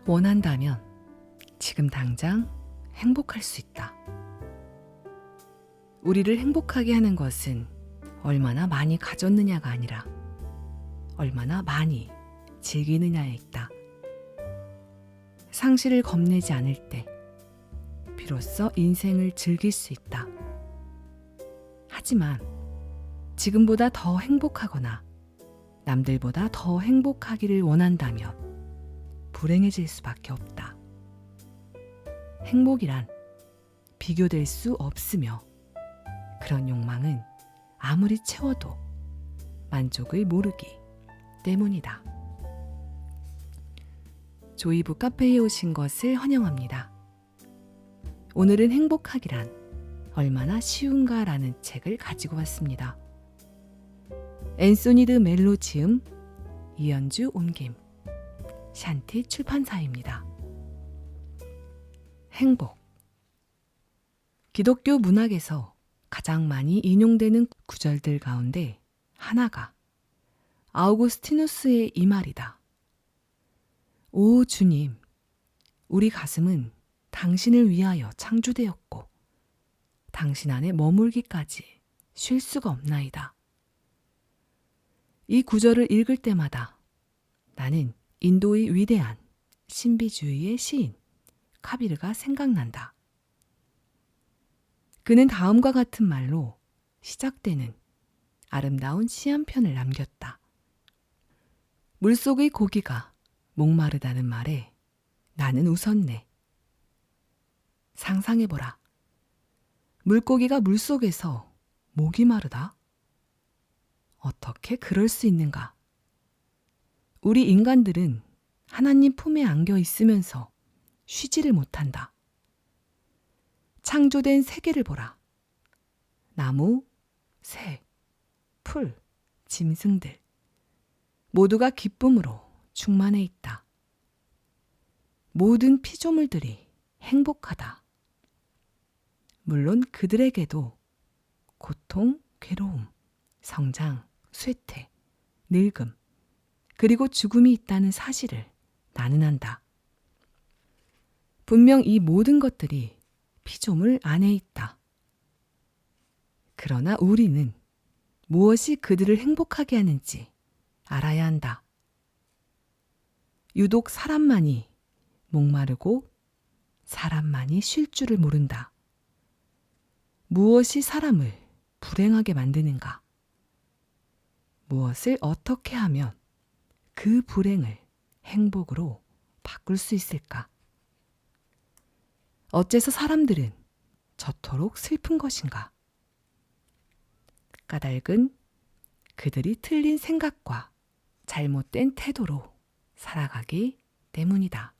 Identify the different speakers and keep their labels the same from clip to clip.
Speaker 1: 원한다면 지금 당장 행복할 수 있다. 우리를 행복하게 하는 것은 얼마나 많이 가졌느냐가 아니라 얼마나 많이 즐기느냐에 있다. 상실을 겁내지 않을 때 비로소 인생을 즐길 수 있다. 하지만 지금보다 더 행복하거나 남들보다 더 행복하기를 원한다면 불행해질 수밖에 없다. 행복이란 비교될 수 없으며 그런 욕망은 아무리 채워도 만족을 모르기 때문이다. 조이부 카페에 오신 것을 환영합니다. 오늘은 행복하기란 얼마나 쉬운가라는 책을 가지고 왔습니다. 앤소니 드 멜로 지음, 이연주 옮김, 샨티 출판사입니다. 행복. 기독교 문학에서 가장 많이 인용되는 구절들 가운데 하나가 아우구스티누스의 이 말이다. 오 주님, 우리 가슴은 당신을 위하여 창조되었고 당신 안에 머물기까지 쉴 수가 없나이다. 이 구절을 읽을 때마다 나는 인도의 위대한 신비주의의 시인 카비르가 생각난다. 그는 다음과 같은 말로 시작되는 아름다운 시 한 편을 남겼다. 물속의 고기가 목마르다는 말에 나는 웃었네. 상상해보라. 물고기가 물속에서 목이 마르다? 어떻게 그럴 수 있는가? 우리 인간들은 하나님 품에 안겨 있으면서 쉬지를 못한다. 창조된 세계를 보라. 나무, 새, 풀, 짐승들 모두가 기쁨으로 충만해 있다. 모든 피조물들이 행복하다. 물론 그들에게도 고통, 괴로움, 성장, 쇠퇴, 늙음, 그리고 죽음이 있다는 사실을 나는 안다. 분명 이 모든 것들이 피조물 안에 있다. 그러나 우리는 무엇이 그들을 행복하게 하는지 알아야 한다. 유독 사람만이 목마르고 사람만이 쉴 줄을 모른다. 무엇이 사람을 불행하게 만드는가? 무엇을 어떻게 하면 그 불행을 행복으로 바꿀 수 있을까? 어째서 사람들은 저토록 슬픈 것인가? 까닭은 그들이 틀린 생각과 잘못된 태도로 살아가기 때문이다.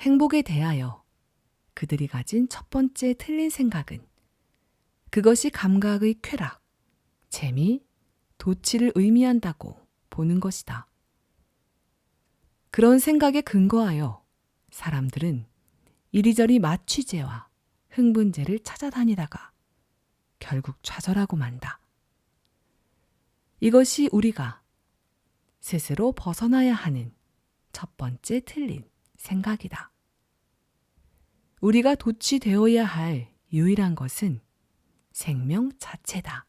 Speaker 1: 행복에 대하여 그들이 가진 첫 번째 틀린 생각은 그것이 감각의 쾌락, 재미, 도취를 의미한다고 보는 것이다. 그런 생각에 근거하여 사람들은 이리저리 마취제와 흥분제를 찾아다니다가 결국 좌절하고 만다. 이것이 우리가 스스로 벗어나야 하는 첫 번째 틀린 생각이다. 우리가 도취되어야 할 유일한 것은 생명 자체다.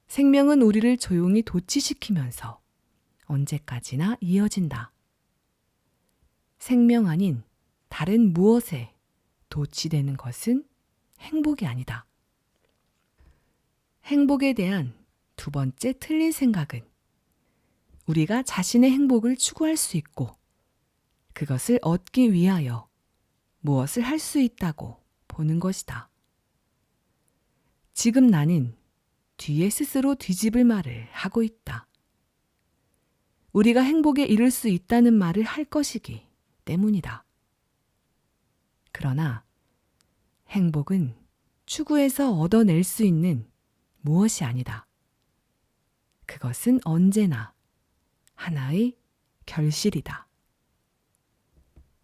Speaker 1: 생명은 우리를 조용히 도취시키면서 언제까지나 이어진다. 생명 아닌 다른 무엇에 도취되는 것은 행복이 아니다. 행복에 대한 두 번째 틀린 생각은 우리가 자신의 행복을 추구할 수 있고 그것을 얻기 위하여 무엇을 할 수 있다고 보는 것이다. 지금 나는 뒤에 스스로 뒤집을 말을 하고 있다. 우리가 행복에 이를 수 있다는 말을 할 것이기 때문이다. 그러나 행복은 추구해서 얻어낼 수 있는 무엇이 아니다. 그것은 언제나 하나의 결실이다.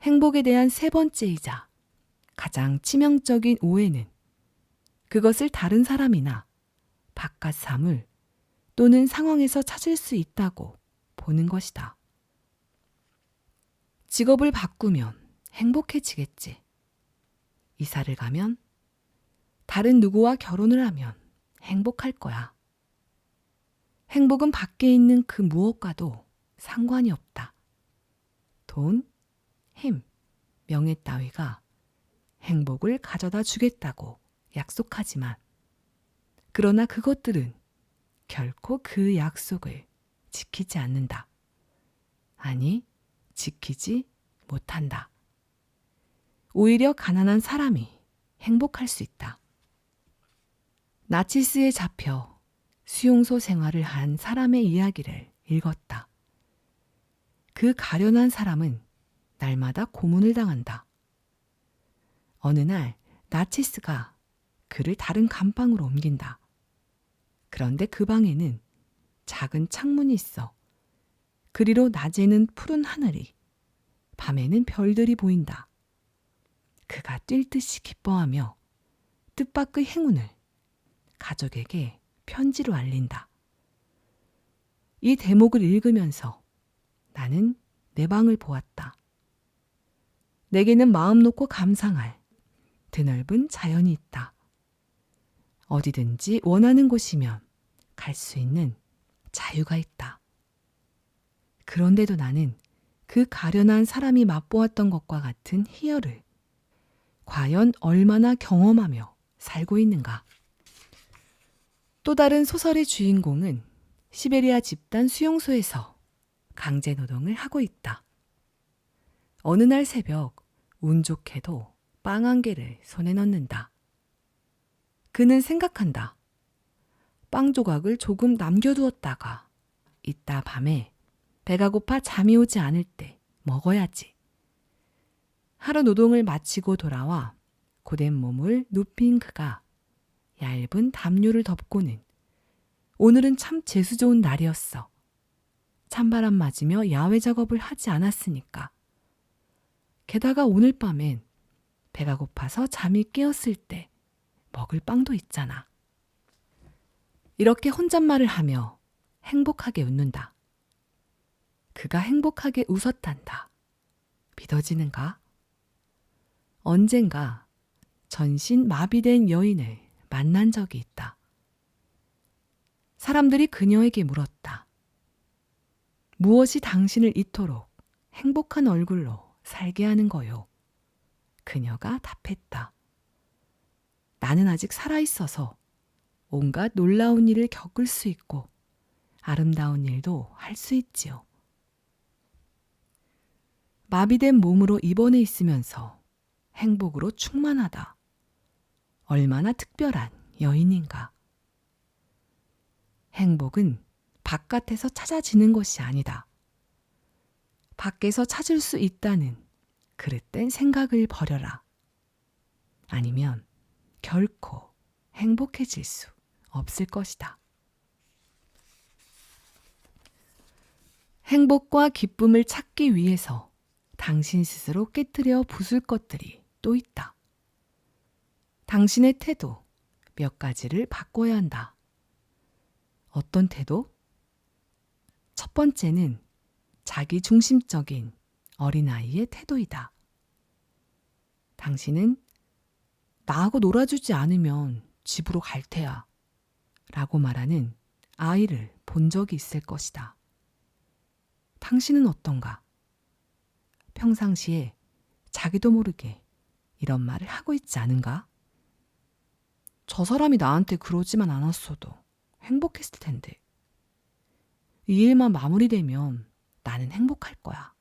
Speaker 1: 행복에 대한 세 번째이자 가장 치명적인 오해는 그것을 다른 사람이나 바깥 사물 또는 상황에서 찾을 수 있다고 보는 것이다. 직업을 바꾸면 행복해지겠지. 이사를 가면, 다른 누구와 결혼을 하면 행복할 거야. 행복은 밖에 있는 그 무엇과도 상관이 없다. 돈, 힘, 명예 따위가 행복을 가져다 주겠다고 약속하지만, 그러나 그것들은 결코 그 약속을 지키지 않는다. 아니, 지키지 못한다. 오히려 가난한 사람이 행복할 수 있다. 나치스에 잡혀 수용소 생활을 한 사람의 이야기를 읽었다. 그 가련한 사람은 날마다 고문을 당한다. 어느 날 나치스가 그를 다른 감방으로 옮긴다. 그런데 그 방에는 작은 창문이 있어 그리로 낮에는 푸른 하늘이, 밤에는 별들이 보인다. 그가 뛸 듯이 기뻐하며 뜻밖의 행운을 가족에게 편지로 알린다. 이 대목을 읽으면서 나는 내 방을 보았다. 내게는 마음 놓고 감상할 드넓은 자연이 있다. 어디든지 원하는 곳이면 갈 수 있는 자유가 있다. 그런데도 나는 그 가련한 사람이 맛보았던 것과 같은 희열을 과연 얼마나 경험하며 살고 있는가. 또 다른 소설의 주인공은 시베리아 집단 수용소에서 강제 노동을 하고 있다. 어느 날 새벽 운 좋게도 빵 한 개를 손에 넣는다. 그는 생각한다. 빵 조각을 조금 남겨두었다가 이따 밤에 배가 고파 잠이 오지 않을 때 먹어야지. 하루 노동을 마치고 돌아와 고된 몸을 눕힌 그가 얇은 담요를 덮고는 오늘은 참 재수 좋은 날이었어. 찬바람 맞으며 야외 작업을 하지 않았으니까. 게다가 오늘 밤엔 배가 고파서 잠이 깨었을 때 먹을 빵도 있잖아. 이렇게 혼잣말을 하며 행복하게 웃는다. 그가 행복하게 웃었단다. 믿어지는가? 언젠가 전신 마비된 여인을 만난 적이 있다. 사람들이 그녀에게 물었다. 무엇이 당신을 이토록 행복한 얼굴로 살게 하는 거요? 그녀가 답했다. 나는 아직 살아있어서 온갖 놀라운 일을 겪을 수 있고 아름다운 일도 할 수 있지요. 마비된 몸으로 입원해 있으면서 행복으로 충만하다. 얼마나 특별한 여인인가. 행복은 바깥에서 찾아지는 것이 아니다. 밖에서 찾을 수 있다는 그릇된 생각을 버려라. 아니면 결코 행복해질 수 없을 것이다. 행복과 기쁨을 찾기 위해서 당신 스스로 깨트려 부술 것들이 또 있다. 당신의 태도 몇 가지를 바꿔야 한다. 어떤 태도? 첫 번째는 자기 중심적인 어린아이의 태도이다. 당신은 나하고 놀아주지 않으면 집으로 갈 테야 라고 말하는 아이를 본 적이 있을 것이다. 당신은 어떤가? 평상시에 자기도 모르게 이런 말을 하고 있지 않은가? 저 사람이 나한테 그러지만 않았어도 행복했을 텐데. 이 일만 마무리되면 나는 행복할 거야.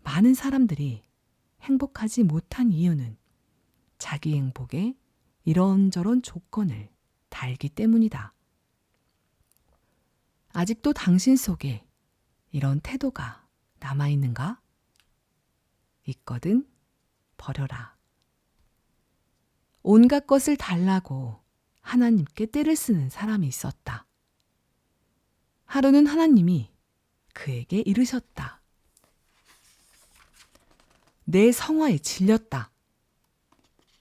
Speaker 1: 많은 사람들이 행복하지 못한 이유는 자기 행복에 이런저런 조건을 달기 때문이다. 아직도 당신 속에 이런 태도가 남아있는가? 있거든 버려라. 온갖 것을 달라고 하나님께 떼를 쓰는 사람이 있었다. 하루는 하나님이 그에게 이르셨다. 내 성화에 질렸다.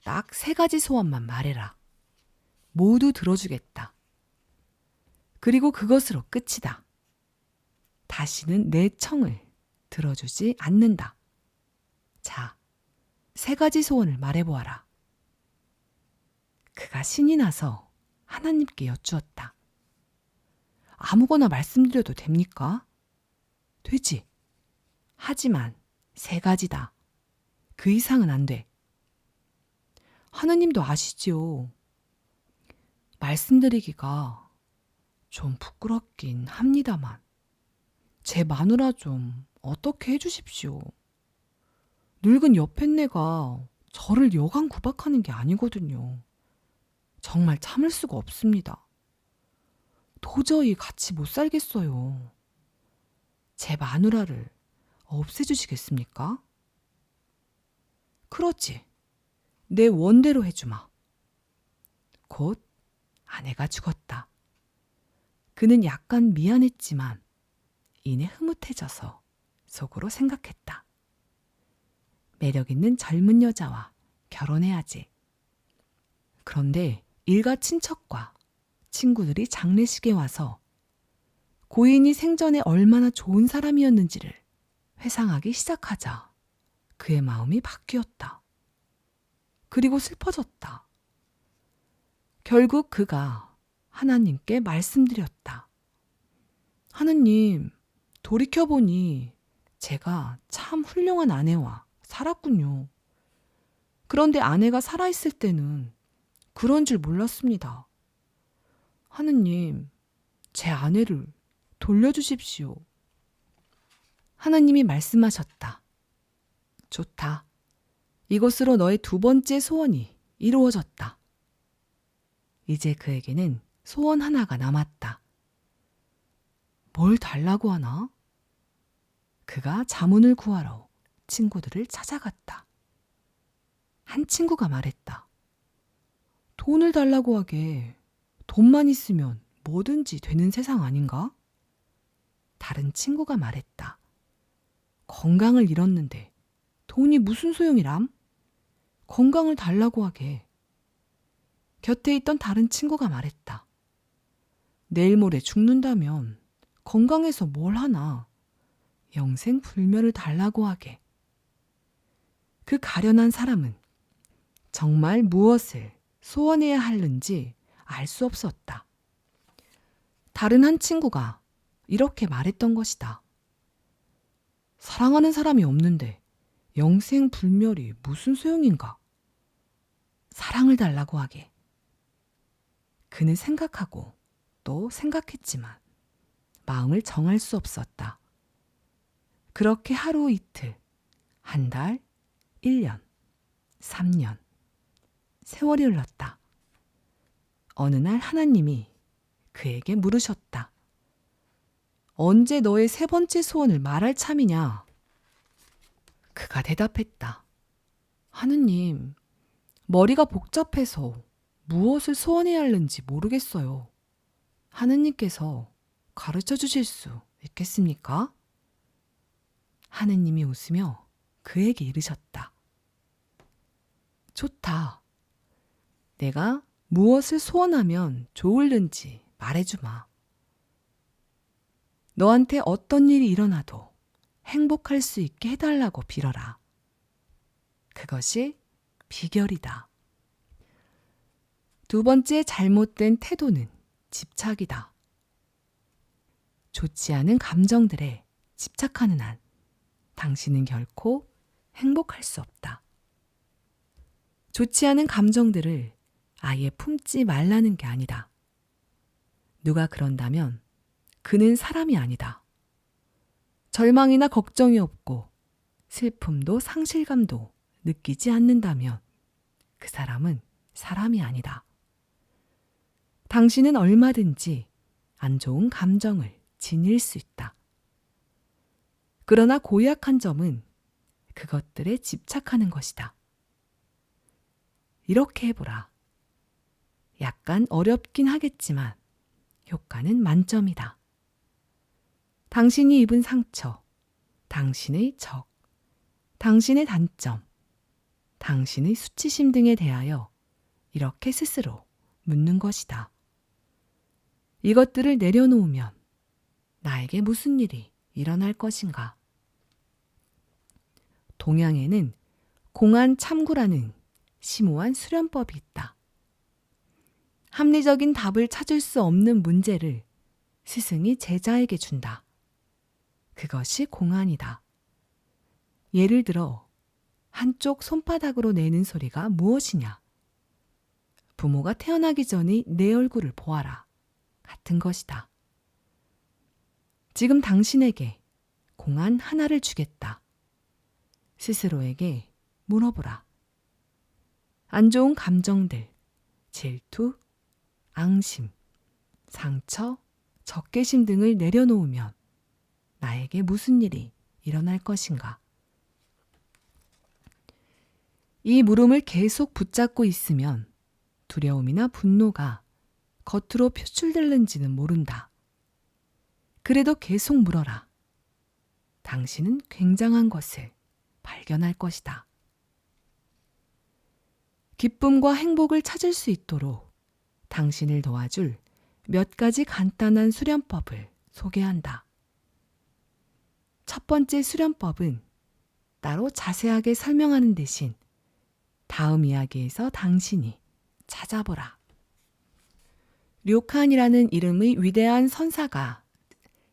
Speaker 1: 딱 3가지 소원만 말해라. 모두 들어주겠다. 그리고 그것으로 끝이다. 다시는 내 청을 들어주지 않는다. 자, 3가지 소원을 말해보아라. 그가 신이 나서 하나님께 여쭈었다. 아무거나 말씀드려도 됩니까? 되지. 하지만 3가지다. 그 이상은 안 돼. 하느님도 아시지요. 말씀드리기가 좀 부끄럽긴 합니다만 제 마누라 좀 어떻게 해주십시오. 늙은 여편네가 저를 여간 구박하는 게 아니거든요. 정말 참을 수가 없습니다. 도저히 같이 못 살겠어요. 제 마누라를 없애주시겠습니까? 그렇지. 내 원대로 해주마. 곧 아내가 죽었다. 그는 약간 미안했지만 이내 흐뭇해져서 속으로 생각했다. 매력 있는 젊은 여자와 결혼해야지. 그런데 일가 친척과 친구들이 장례식에 와서 고인이 생전에 얼마나 좋은 사람이었는지를 회상하기 시작하자 그의 마음이 바뀌었다. 그리고 슬퍼졌다. 결국 그가 하나님께 말씀드렸다. 하느님, 돌이켜보니 제가 참 훌륭한 아내와 살았군요. 그런데 아내가 살아있을 때는 그런 줄 몰랐습니다. 하느님, 제 아내를 돌려주십시오. 하나님이 말씀하셨다. 좋다. 이것으로 너의 2번째 소원이 이루어졌다. 이제 그에게는 소원 하나가 남았다. 뭘 달라고 하나? 그가 자문을 구하러 친구들을 찾아갔다. 한 친구가 말했다. 돈을 달라고 하게 돈만 있으면 뭐든지 되는 세상 아닌가? 다른 친구가 말했다. 건강을 잃었는데 돈이 무슨 소용이람? 건강을 달라고 하게. 곁에 있던 다른 친구가 말했다. 내일 모레 죽는다면 건강해서 뭘 하나? 영생 불멸을 달라고 하게. 그 가련한 사람은 정말 무엇을 소원해야 하는지 알 수 없었다. 다른 한 친구가 이렇게 말했던 것이다. 사랑하는 사람이 없는데 영생 불멸이 무슨 소용인가? 사랑을 달라고 하게. 그는 생각하고 또 생각했지만 마음을 정할 수 없었다. 그렇게 하루 이틀, 한 달, 1년, 3년, 세월이 흘렀다. 어느 날 하나님이 그에게 물으셨다. 언제 너의 3번째 소원을 말할 참이냐? 그가 대답했다. 하느님, 머리가 복잡해서 무엇을 소원해야 하는지 모르겠어요. 하느님께서 가르쳐 주실 수 있겠습니까? 하느님이 웃으며 그에게 이르셨다. 좋다. 내가 무엇을 소원하면 좋을는지 말해주마. 너한테 어떤 일이 일어나도 행복할 수 있게 해달라고 빌어라. 그것이 비결이다. 2번째 잘못된 태도는 집착이다. 좋지 않은 감정들에 집착하는 한 당신은 결코 행복할 수 없다. 좋지 않은 감정들을 아예 품지 말라는 게 아니다. 누가 그런다면 그는 사람이 아니다. 절망이나 걱정이 없고 슬픔도 상실감도 느끼지 않는다면 그 사람은 사람이 아니다. 당신은 얼마든지 안 좋은 감정을 지닐 수 있다. 그러나 고약한 점은 그것들에 집착하는 것이다. 이렇게 해보라. 약간 어렵긴 하겠지만 효과는 만점이다. 당신이 입은 상처, 당신의 적, 당신의 단점, 당신의 수치심 등에 대하여 이렇게 스스로 묻는 것이다. 이것들을 내려놓으면 나에게 무슨 일이 일어날 것인가? 동양에는 공안 참구라는 심오한 수련법이 있다. 합리적인 답을 찾을 수 없는 문제를 스승이 제자에게 준다. 그것이 공안이다. 예를 들어 한쪽 손바닥으로 내는 소리가 무엇이냐? 부모가 태어나기 전에 내 얼굴을 보아라. 같은 것이다. 지금 당신에게 공안 하나를 주겠다. 스스로에게 물어보라. 안 좋은 감정들, 질투, 앙심, 상처, 적개심 등을 내려놓으면 나에게 무슨 일이 일어날 것인가? 이 물음을 계속 붙잡고 있으면 두려움이나 분노가 겉으로 표출될는지는 모른다. 그래도 계속 물어라. 당신은 굉장한 것을 발견할 것이다. 기쁨과 행복을 찾을 수 있도록 당신을 도와줄 몇 가지 간단한 수련법을 소개한다. 첫 번째 수련법은 따로 자세하게 설명하는 대신 다음 이야기에서 당신이 찾아보라. 료칸이라는 이름의 위대한 선사가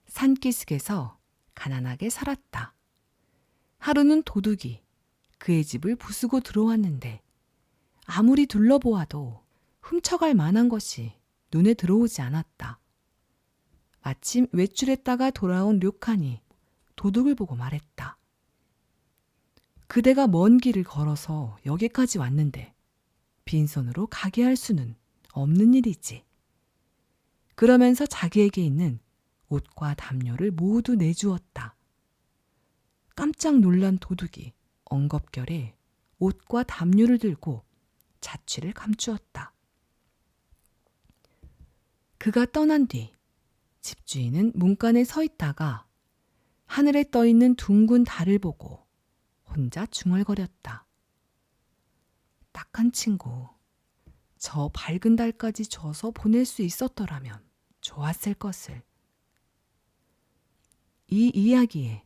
Speaker 1: 산기슭에서 가난하게 살았다. 하루는 도둑이 그의 집을 부수고 들어왔는데 아무리 둘러보아도 훔쳐갈 만한 것이 눈에 들어오지 않았다. 마침 외출했다가 돌아온 료칸이 도둑을 보고 말했다. 그대가 먼 길을 걸어서 여기까지 왔는데 빈손으로 가게 할 수는 없는 일이지. 그러면서 자기에게 있는 옷과 담요를 모두 내주었다. 깜짝 놀란 도둑이 엉겁결에 옷과 담요를 들고 자취를 감추었다. 그가 떠난 뒤 집주인은 문간에 서 있다가 하늘에 떠 있는 둥근 달을 보고 혼자 중얼거렸다. 딱한 친구, 저 밝은 달까지 줘서 보낼 수 있었더라면 좋았을 것을. 이 이야기에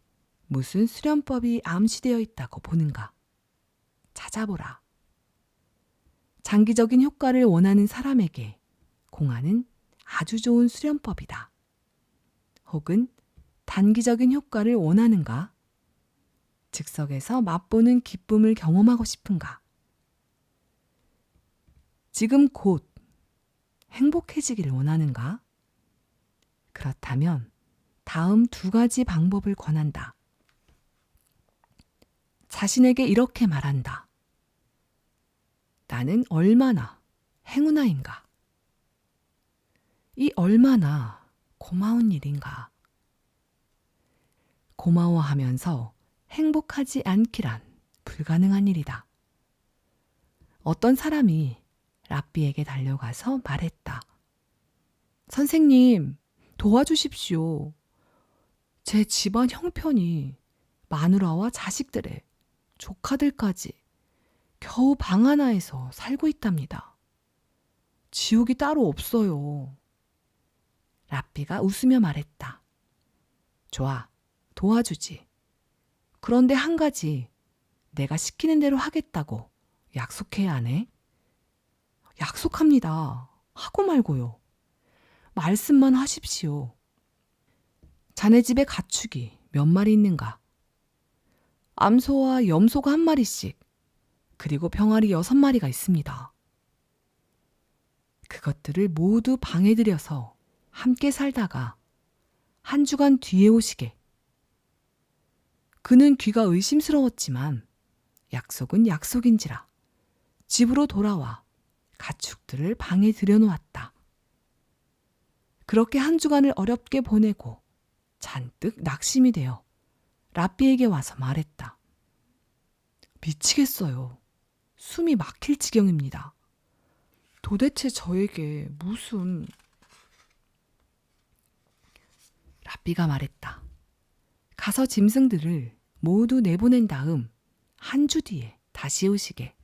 Speaker 1: 무슨 수련법이 암시되어 있다고 보는가? 찾아보라. 장기적인 효과를 원하는 사람에게 공안은 아주 좋은 수련법이다. 혹은 단기적인 효과를 원하는가? 즉석에서 맛보는 기쁨을 경험하고 싶은가? 지금 곧 행복해지기를 원하는가? 그렇다면 다음 두 가지 방법을 권한다. 자신에게 이렇게 말한다. 나는 얼마나 행운아인가? 이 얼마나 고마운 일인가? 고마워하면서 행복하지 않기란 불가능한 일이다. 어떤 사람이 랍비에게 달려가서 말했다. 선생님, 도와주십시오. 제 집안 형편이 마누라와 자식들의 조카들까지 겨우 방 하나에서 살고 있답니다. 지옥이 따로 없어요. 랍비가 웃으며 말했다. 좋아, 도와주지. 그런데 한 가지 내가 시키는 대로 하겠다고 약속해야 하네. 약속합니다. 하고 말고요. 말씀만 하십시오. 자네 집에 가축이 몇 마리 있는가? 암소와 염소가 1마리씩, 그리고 병아리 6마리가 있습니다. 그것들을 모두 방에 들여서 함께 살다가 한 주간 뒤에 오시게. 그는 귀가 의심스러웠지만 약속은 약속인지라 집으로 돌아와 가축들을 방에 들여놓았다. 그렇게 한 주간을 어렵게 보내고 잔뜩 낙심이 되어 랍비에게 와서 말했다. 미치겠어요. 숨이 막힐 지경입니다. 도대체 저에게 무슨... 랍비가 말했다. 가서 짐승들을 모두 내보낸 다음 한 주 뒤에 다시 오시게.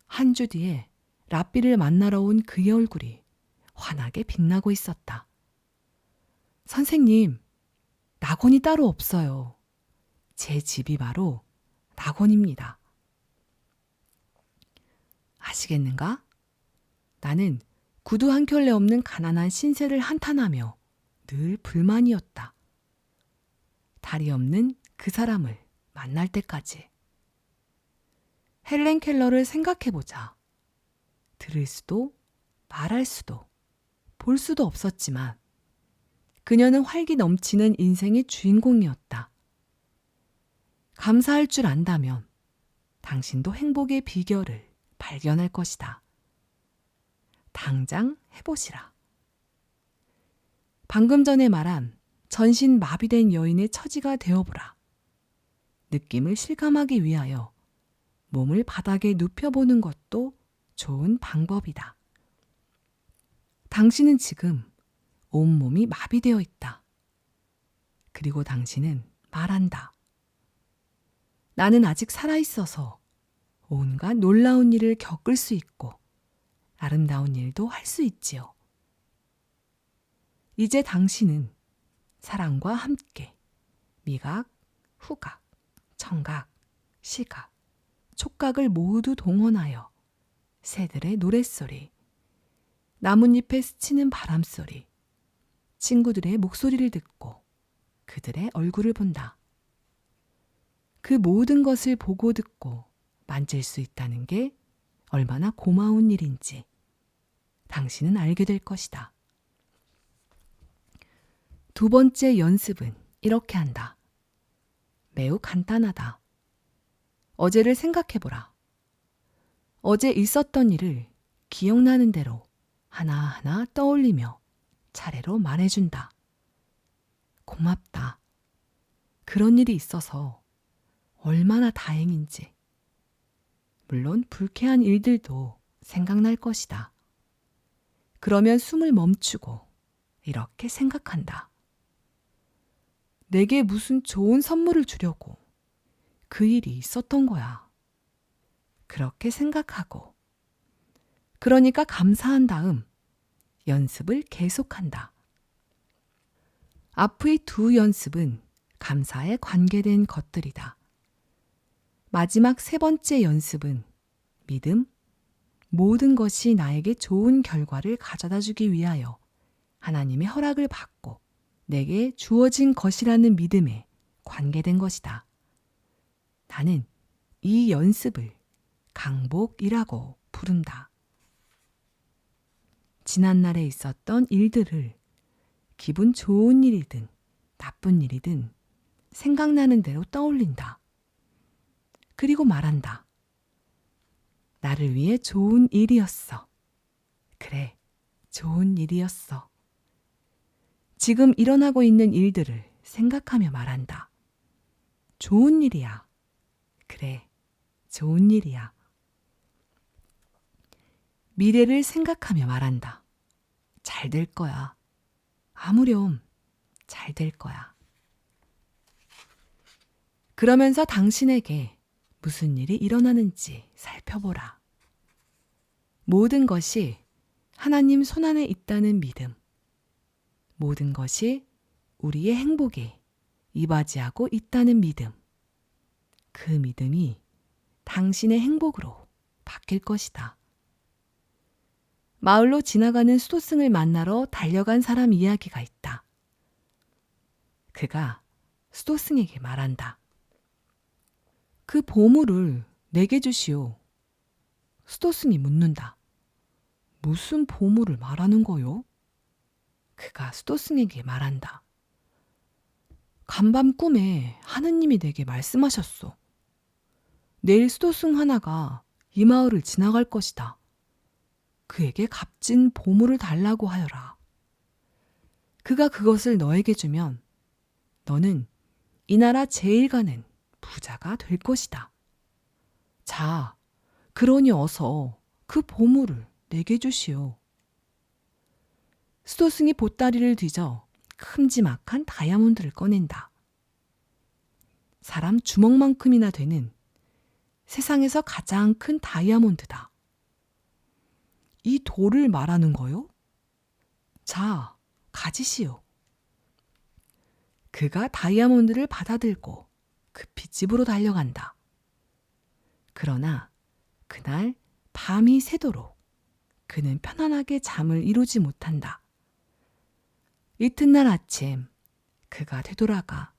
Speaker 1: 한 주 뒤에 랍비를 만나러 온 그의 얼굴이 환하게 빛나고 있었다. 선생님, 낙원이 따로 없어요. 제 집이 바로 낙원입니다. 아시겠는가? 나는 구두 한 켤레 없는 가난한 신세를 한탄하며 늘 불만이었다. 다리 없는 그 사람을 만날 때까지. 헬렌 켈러를 생각해보자. 들을 수도 말할 수도 볼 수도 없었지만 그녀는 활기 넘치는 인생의 주인공이었다. 감사할 줄 안다면 당신도 행복의 비결을 발견할 것이다. 당장 해보시라. 방금 전에 말한 전신 마비된 여인의 처지가 되어보라. 느낌을 실감하기 위하여 몸을 바닥에 눕혀보는 것도 좋은 방법이다. 당신은 지금 온몸이 마비되어 있다. 그리고 당신은 말한다. 나는 아직 살아있어서 온갖 놀라운 일을 겪을 수 있고 아름다운 일도 할 수 있지요. 이제 당신은 사랑과 함께 미각, 후각, 청각, 시각, 촉각을 모두 동원하여 새들의 노랫소리, 나뭇잎에 스치는 바람소리, 친구들의 목소리를 듣고 그들의 얼굴을 본다. 그 모든 것을 보고 듣고 만질 수 있다는 게 얼마나 고마운 일인지 당신은 알게 될 것이다. 두 번째 연습은 이렇게 한다. 매우 간단하다. 어제를 생각해보라. 어제 있었던 일을 기억나는 대로 하나하나 떠올리며 차례로 말해준다. 고맙다. 그런 일이 있어서 얼마나 다행인지. 물론 불쾌한 일들도 생각날 것이다. 그러면 숨을 멈추고 이렇게 생각한다. 내게 무슨 좋은 선물을 주려고 그 일이 있었던 거야. 그렇게 생각하고 그러니까 감사한 다음 연습을 계속한다. 앞의 두 연습은 감사에 관계된 것들이다. 마지막 세 번째 연습은 믿음, 모든 것이 나에게 좋은 결과를 가져다 주기 위하여 하나님의 허락을 받고 내게 주어진 것이라는 믿음에 관계된 것이다. 나는 이 연습을 강복이라고 부른다. 지난날에 있었던 일들을 기분 좋은 일이든 나쁜 일이든 생각나는 대로 떠올린다. 그리고 말한다. 나를 위해 좋은 일이었어. 그래, 좋은 일이었어. 지금 일어나고 있는 일들을 생각하며 말한다. 좋은 일이야. 그래, 좋은 일이야. 미래를 생각하며 말한다. 잘 될 거야. 아무렴 잘 될 거야. 그러면서 당신에게 무슨 일이 일어나는지 살펴보라. 모든 것이 하나님 손안에 있다는 믿음, 모든 것이 우리의 행복에 이바지하고 있다는 믿음, 그 믿음이 당신의 행복으로 바뀔 것이다. 마을로 지나가는 수도승을 만나러 달려간 사람 이야기가 있다. 그가 수도승에게 말한다. 그 보물을 내게 주시오. 수도승이 묻는다. 무슨 보물을 말하는 거요? 그가 수도승에게 말한다. 간밤 꿈에 하느님이 내게 말씀하셨소. 내일 수도승 하나가 이 마을을 지나갈 것이다. 그에게 값진 보물을 달라고 하여라. 그가 그것을 너에게 주면 너는 이 나라 제일 가는 부자가 될 것이다. 자, 그러니 어서 그 보물을 내게 주시오. 수도승이 보따리를 뒤져 큼지막한 다이아몬드를 꺼낸다. 사람 주먹만큼이나 되는 세상에서 가장 큰 다이아몬드다. 이 돌을 말하는 거요? 자, 가지시오. 그가 다이아몬드를 받아들고 급히 집으로 달려간다. 그러나 그날 밤이 새도록 그는 편안하게 잠을 이루지 못한다. 이튿날 아침 그가 되돌아가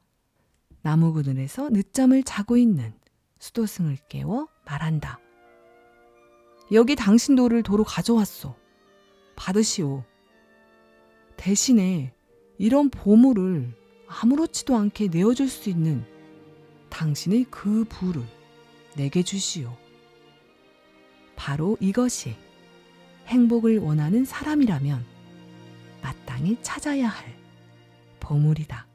Speaker 1: 나무 그늘에서 늦잠을 자고 있는 수도승을 깨워 말한다. 여기 당신 돌을 도로 가져왔소. 받으시오. 대신에 이런 보물을 아무렇지도 않게 내어줄 수 있는 당신의 그 부를 내게 주시오. 바로 이것이 행복을 원하는 사람이라면 마땅히 찾아야 할 보물이다.